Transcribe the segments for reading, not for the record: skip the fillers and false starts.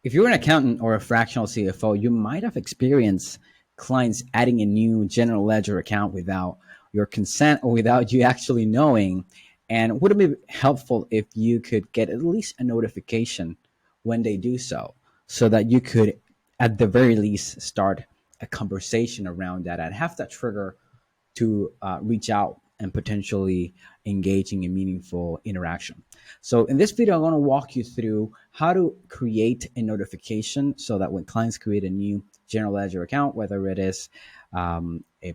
If you're an accountant or a fractional CFO, you might have experienced clients adding a new general ledger account without your consent or without you actually knowing. And would it be helpful if you could get at least a notification when they do so that you could, at the very least, start a conversation around that and have that trigger to reach out and potentially engaging in meaningful interaction. So in this video, I'm going to walk you through how to create a notification so that when clients create a new general ledger account, whether it is a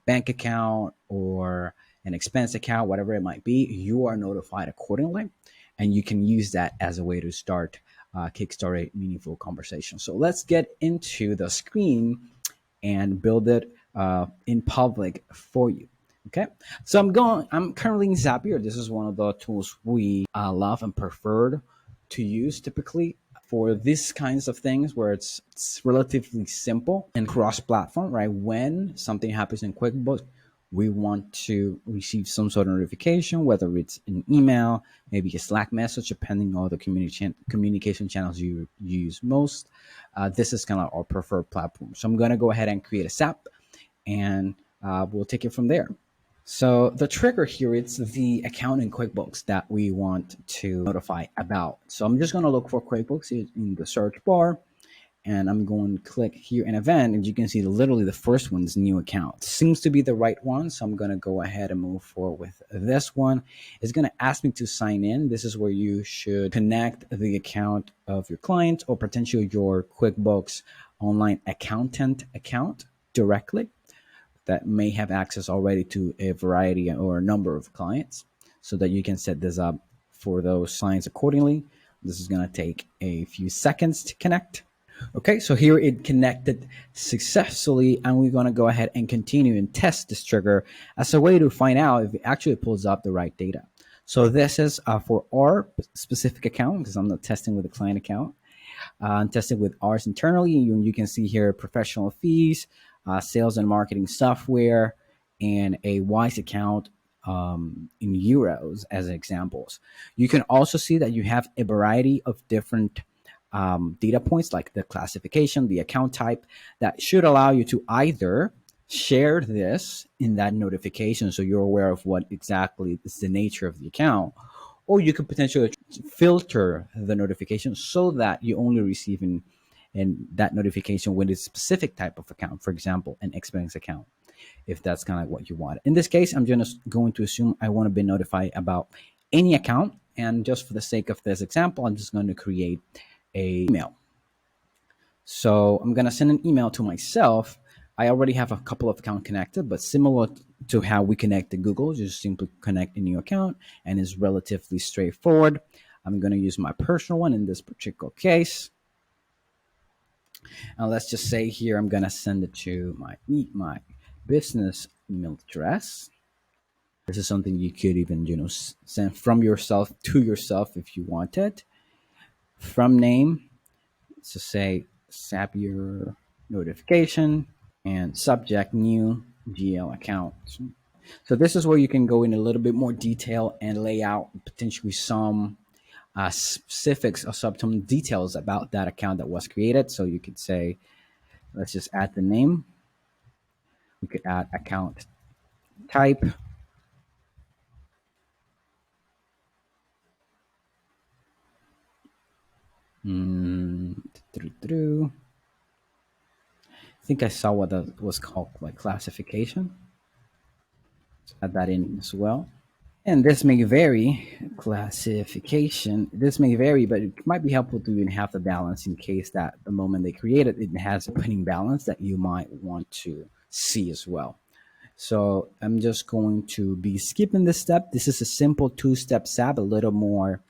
bank account or an expense account, whatever it might be, you are notified accordingly. And you can use that as a way to start kickstart a meaningful conversation. So let's get into the screen and build it in public for you. Okay, so I'm currently in Zapier. This is one of the tools we love and preferred to use typically for these kinds of things where it's relatively simple and cross-platform, right? When something happens in QuickBooks, we want to receive some sort of notification, whether it's an email, maybe a Slack message, depending on the communication channels you use most. This is kind of our preferred platform. So I'm going to go ahead and create a SAP, and we'll take it from there. So the trigger here, it's the account in QuickBooks that we want to notify about. So I'm just going to look for QuickBooks in the search bar, and I'm going to click here in event. And you can see literally the first one is new account. Seems to be the right one. So I'm going to go ahead and move forward with this one. It's going to ask me to sign in. This is where you should connect the account of your client or potentially your QuickBooks online accountant account directly that may have access already to a variety or a number of clients so that you can set this up for those clients accordingly. This is going to take a few seconds to connect. Okay, so here it connected successfully, and we're going to go ahead and continue and test this trigger as a way to find out if it actually pulls up the right data. So this is for our specific account, because I'm not testing with a client account. I'm testing with ours internally. You can see here professional fees, sales and marketing software, and a Wise account in euros as examples. You can also see that you have a variety of different data points like the classification, the account type, that should allow you to either share this in that notification so you're aware of what exactly is the nature of the account, or you could potentially filter the notification so that you only receive in that notification with a specific type of account, for example, an expense account, if that's kind of what you want. In this case, I'm just going to assume I want to be notified about any account. And just for the sake of this example, I'm just going to create an email. So I'm going to send an email to myself. I already have a couple of accounts connected, but similar to how we connect to Google, just simply connect a new account, and it's relatively straightforward. I'm going to use my personal one in this particular case. And let's just say here, I'm going to send it to my business email address. This is something you could even, send from yourself to yourself if you wanted. From name, let's just say Zapier notification, and subject new GL account. So this is where you can go in a little bit more detail and lay out potentially some specifics or some details about that account that was created. So you could say, let's just add the name. We could add account type. I think I saw what that was called, like classification. Let's add that in as well. And this may vary, classification. This may vary, but it might be helpful to even have the balance in case that the moment they create it, it has a pinning balance that you might want to see as well. So I'm just going to be skipping this step. This is a simple two-step SAP, a little more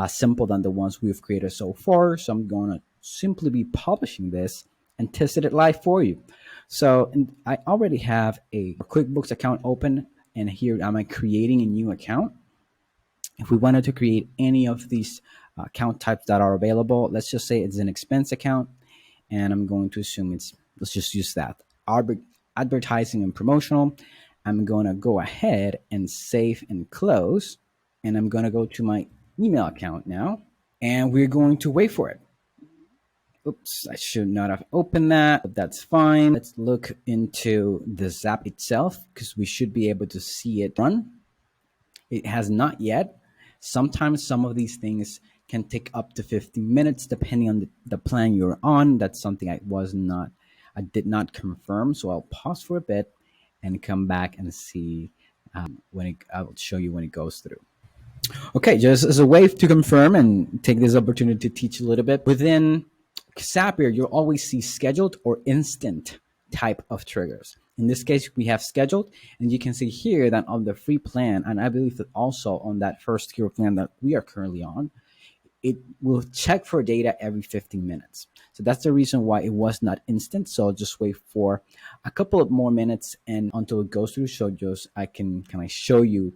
simple than the ones we've created so far. So I'm going to simply be publishing this and testing it live for you. So I already have a QuickBooks account open, and here I'm creating a new account. If we wanted to create any of these account types that are available, let's just say it's an expense account, and I'm going to assume let's just use that. Advertising and promotional. I'm going to go ahead and save and close, and I'm going to go to my email account now, and we're going to wait for it. Oops, I should not have opened that, but that's fine. Let's look into the Zap itself because we should be able to see it run. It has not yet. Sometimes some of these things can take up to 15 minutes depending on the plan you're on. That's something I did not confirm. So I'll pause for a bit and come back and see I'll show you when it goes through. Okay, just as a way to confirm and take this opportunity to teach a little bit, within Zapier, you'll always see scheduled or instant type of triggers. In this case, we have scheduled, and you can see here that on the free plan, and I believe that also on that first tier plan that we are currently on, it will check for data every 15 minutes. So that's the reason why it was not instant. So I'll just wait for a couple of more minutes and until it goes through. So just can I show you.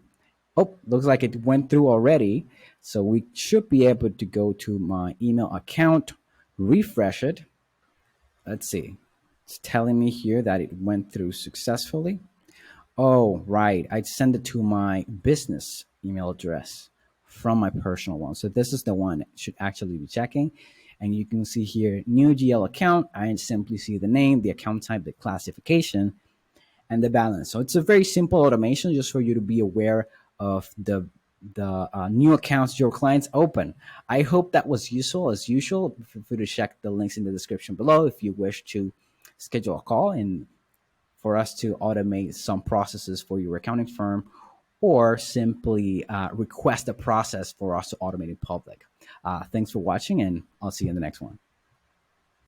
Oh, looks like it went through already. So we should be able to go to my email account, refresh it. Let's see. It's telling me here that it went through successfully. Oh, right. I send it to my business email address from my personal one. So this is the one it should actually be checking. And you can see here, new GL account. I simply see the name, the account type, the classification, and the balance. So it's a very simple automation just for you to be aware of the new accounts your clients open. I hope that was useful. As usual, feel free to check the links in the description below if you wish to schedule a call and for us to automate some processes for your accounting firm, or simply request a process for us to automate in public. Thanks for watching, and I'll see you in the next one.